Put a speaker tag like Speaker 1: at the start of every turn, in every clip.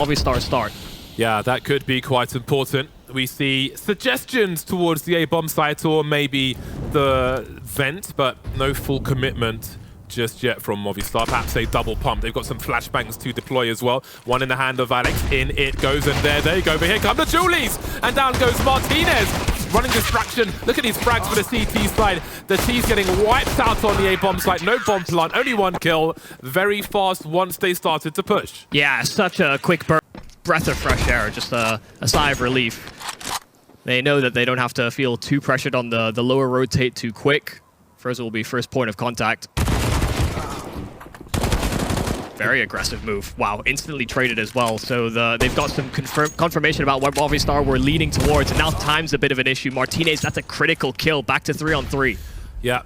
Speaker 1: MOVIESTAR start.
Speaker 2: Yeah, that could be quite important. We see suggestions towards the A-bomb site or maybe the vent, but no full commitment just yet from Movistar. Perhaps a double pump. They've got some flashbangs to deploy as well. One in the hand of Alex. In it goes, and there you go. But here come the Julies! And down goes Martinez. Running distraction. Look at these frags for the CT side. The T's getting wiped out on the A-bomb site. No bomb plant, only one kill. Very fast once they started to push.
Speaker 1: Yeah, such a quick breath of fresh air. Just a sigh of relief. They know that they don't have to feel too pressured on the lower rotate too quick. First will be first point of contact. Very aggressive move. Wow, instantly traded as well. So they've got some confirmation about what Movistar were leading towards, and now time's a bit of an issue. Martinez, that's a critical kill. Back to 3-on-3.
Speaker 2: Yeah.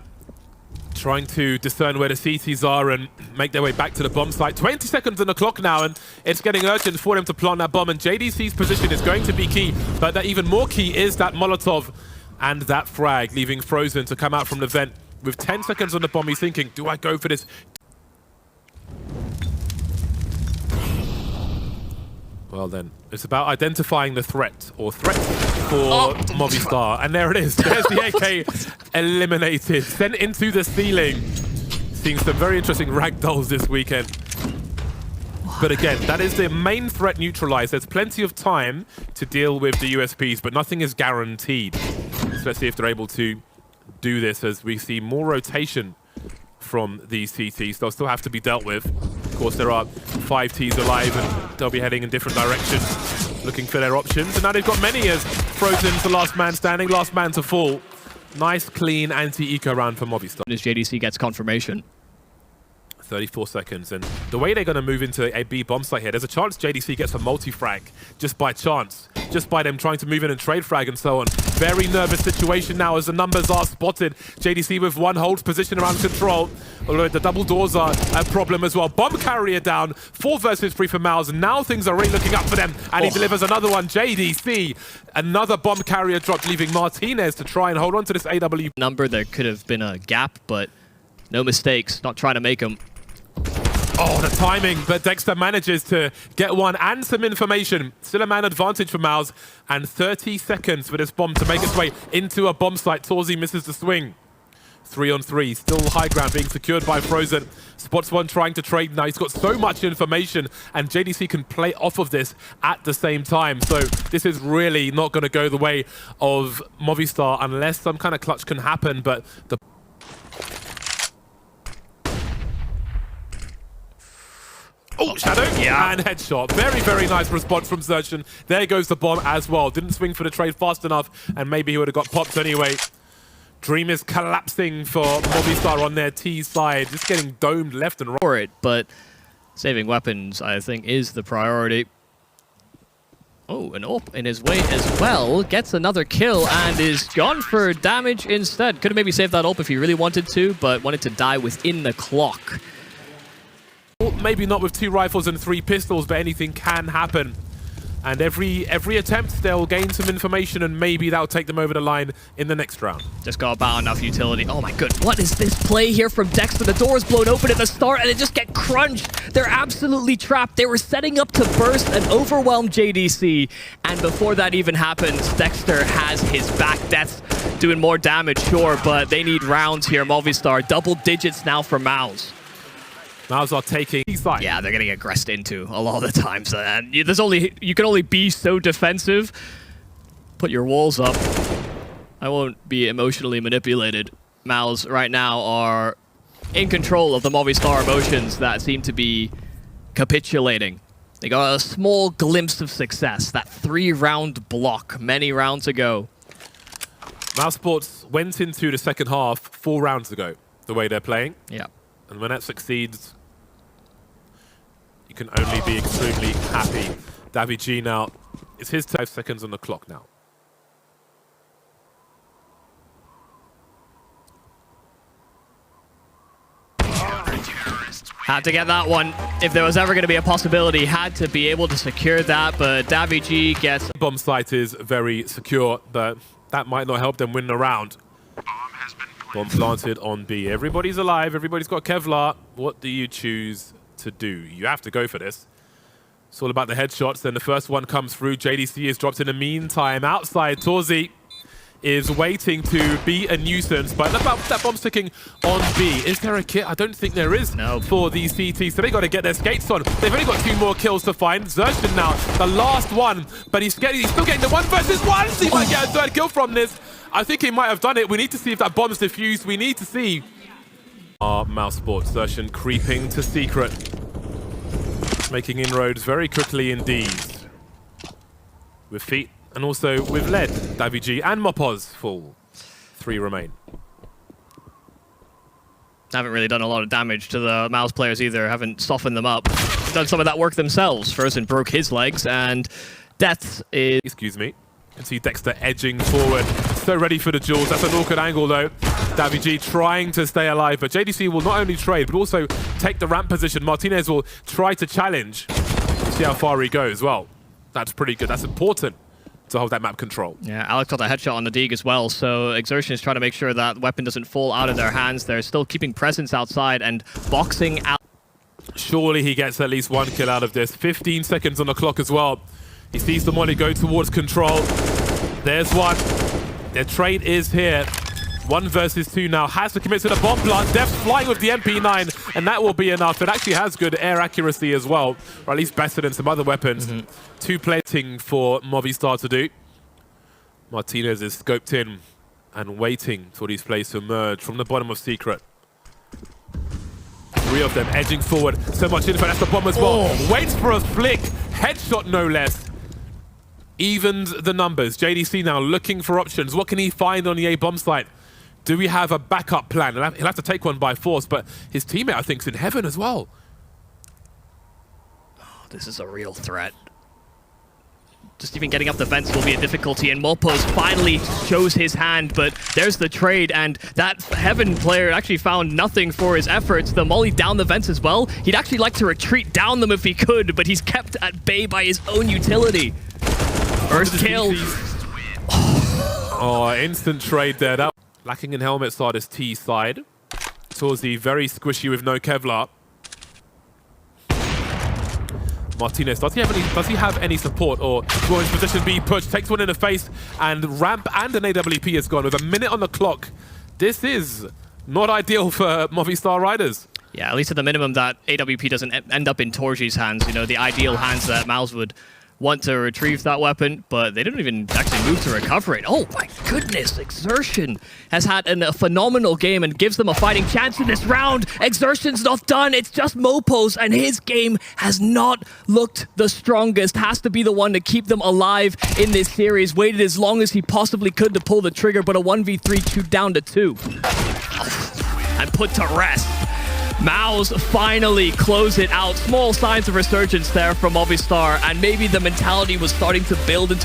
Speaker 2: Trying to discern where the CTs are and make their way back to the bomb site. 20 seconds on the clock now, and it's getting urgent for them to plant that bomb, and JDC's position is going to be key, but that even more key is that Molotov and that frag, leaving Frozen to come out from the vent. With 10 seconds on the bomb, he's thinking, do I go for this? Well then, it's about identifying the threat, or threats for Movistar. And there it is. There's the AK eliminated, sent into the ceiling. Seeing some very interesting ragdolls this weekend. But again, that is the main threat neutralized. There's plenty of time to deal with the USPs, but nothing is guaranteed. So let's see if they're able to do this as we see more rotation from these CTs. They'll still have to be dealt with. Of course, there are 5 Ts alive, and they'll be heading in different directions, looking for their options. And now they've got many as Frozen's the last man standing, last man to fall. Nice, clean anti-eco round for Movistar.
Speaker 1: As JDC gets confirmation.
Speaker 2: 34 seconds, and the way they're going to move into a B bomb site here, there's a chance JDC gets a multi-frag just by chance, just by them trying to move in and trade frag and so on. Very nervous situation now as the numbers are spotted. JDC with one holds position around control, although the double doors are a problem as well. Bomb carrier down, 4 versus 3 for MOUZ. Now things are really looking up for them, and he delivers another one. JDC, another bomb carrier dropped, leaving Martinez to try and hold on to this AW.
Speaker 1: Number, there could have been a gap, but no mistakes, not trying to make them.
Speaker 2: Oh, the timing, but Dexter manages to get one and some information. Still a man advantage for MOUZ, and 30 seconds for this bomb to make its way into a bomb site. Torzy misses the swing. 3-on-3, still high ground being secured by Frozen. Spots one trying to trade now. He's got so much information, and JDC can play off of this at the same time. So this is really not going to go the way of Movistar unless some kind of clutch can happen, but the Shadow, yeah, and headshot. Very, very nice response from XERTION. There goes the bomb as well. Didn't swing for the trade fast enough, and maybe he would have got popped anyway. Dream is collapsing for Movistar on their T side, just getting domed left and right.
Speaker 1: For it, but saving weapons, I think, is the priority. Oh, an AWP in his way as well. Gets another kill and is gone for damage instead. Could have maybe saved that AWP if he really wanted to, but wanted to die within the clock.
Speaker 2: Maybe not with 2 rifles and 3 pistols, but anything can happen. And every attempt, they'll gain some information, and maybe that'll take them over the line in the next round.
Speaker 1: Just got about enough utility. Oh my god, what is this play here from Dexter? The door's blown open at the start, and they just get crunched. They're absolutely trapped. They were setting up to burst and overwhelm JDC, and before that even happens, Dexter has his back. That's doing more damage, sure, but they need rounds here. Movistar, double digits now for MOUZ.
Speaker 2: MOUZ are taking side.
Speaker 1: Yeah, they're getting aggressed into a lot of the times, and you can only be so defensive. Put your walls up. I won't be emotionally manipulated. MOUZ right now are in control of the Movistar emotions that seem to be capitulating. They got a small glimpse of success, that 3-round block many rounds ago.
Speaker 2: MOUZ Sports went into the second half 4 rounds ago, the way they're playing.
Speaker 1: Yeah.
Speaker 2: And when that succeeds, you can only be extremely happy. Davy G now, it's his 5 seconds on the clock now.
Speaker 1: Had to get that one. If there was ever going to be a possibility, had to be able to secure that, but Davy G gets...
Speaker 2: Bomb site is very secure, but that might not help them win the round. Bomb planted on B. Everybody's alive. Everybody's got Kevlar. What do you choose to do? You have to go for this. It's all about the headshots. Then the first one comes through. JDC is dropped in the meantime. Outside, Torzi is waiting to be a nuisance, but that bomb's ticking on B. Is there a kit? I don't think there is for these CTs, so they got to get their skates on. They've only got 2 more kills to find. XERTION now, the last one, but he's still getting the 1 versus 1. He might get a 3rd kill from this. I think he might have done it. We need to see if that bomb's defused. We need to see. MOUZ Sports, XERTION creeping to secret. Making inroads very quickly indeed. With feet and also with lead. Davy and Mopoz full. 3 remain.
Speaker 1: Haven't really done a lot of damage to the MOUZ players either. Haven't softened them up. Done some of that work themselves. Frozen broke his legs, and Death is...
Speaker 2: Excuse me. You can see Dexter edging forward. So ready for the duels. That's an awkward angle though. Davy trying to stay alive, but JDC will not only trade, but also take the ramp position. Martinez will try to challenge. See how far he goes. Well, that's pretty good. That's important to hold that map control.
Speaker 1: Yeah, Alex got a headshot on the Deeg as well, so XERTION is trying to make sure that weapon doesn't fall out of their hands. They're still keeping presence outside and boxing out.
Speaker 2: Surely he gets at least 1 kill out of this. 15 seconds on the clock as well. He sees the molly go towards control. There's one. Their trade is here. 1 versus 2 now. Has to commit to the bomb plant. Death's flying with the MP9, and that will be enough. It actually has good air accuracy as well, or at least better than some other weapons. 2 plating for Movistar to do. Martinez is scoped in and waiting for these plays to emerge from the bottom of Secret. 3 of them edging forward. So much info. That's the bomb as well. Waits for a flick. Headshot no less. Evens the numbers. JDC now looking for options. What can he find on the A bomb site? Do we have a backup plan? He'll have to take one by force, but his teammate, I think, is in heaven as well.
Speaker 1: Oh, this is a real threat. Just even getting up the vents will be a difficulty, and Mopoz finally shows his hand, but there's the trade, and that Heaven player actually found nothing for his efforts. The molly down the vents as well. He'd actually like to retreat down them if he could, but he's kept at bay by his own utility. First kill.
Speaker 2: Oh, instant trade there. That lacking in helmets are this T side. Torzi very squishy with no Kevlar. Martinez, does he have any support, or will his position be pushed? Takes one in the face, and ramp and an AWP is gone with a minute on the clock. This is not ideal for Movistar Riders.
Speaker 1: Yeah, at least at the minimum that AWP doesn't end up in Torji's hands, you know, the ideal hands that MOUZ would want to retrieve that weapon, but they didn't even actually move to recover it. Oh my goodness, XERTION has had a phenomenal game and gives them a fighting chance in this round. XERTION's not done, it's just Mopoz, and his game has not looked the strongest. Has to be the one to keep them alive in this series. Waited as long as he possibly could to pull the trigger, but a 1v3 shoot down to 2. And put to rest. MOUZ finally close it out. Small signs of resurgence there from Movistar, and maybe the mentality was starting to build into